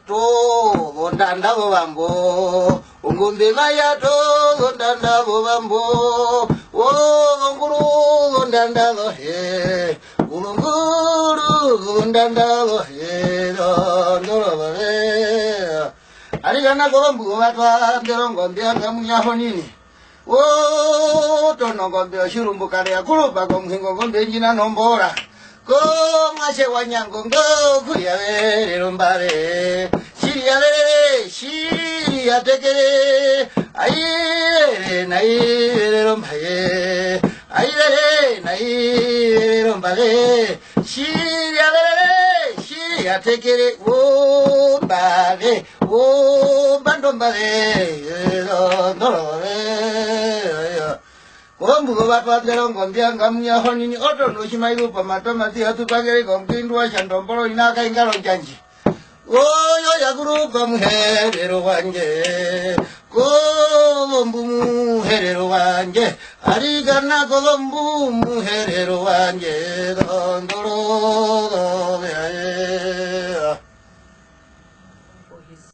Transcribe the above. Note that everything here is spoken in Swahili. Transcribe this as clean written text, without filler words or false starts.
to ondanda bambo ungumbe maya to ondanda bambo o nguru ondanda he nguru ondanda he ndoro he ari kana kolombu watwa nderongo ndianga munyahonini o tono ngombe shirumbu kale yakuluba komhingo ngombe njina nombora ko mwashe wanyango ngo kuyawe lombare shiriya tekere ayere naire lombaye ayere naire lombare shiriya tekere o bale o bandombare ndorore Kombugo batwatero ngombia ngamnya honini oto noshimairu pamatomati hatupagere komkindwa shandombolo inaka ingalo njanji oyo yakuru komherero wanje kolombu muherero wanje arigana kolombu muherero wanje dondoro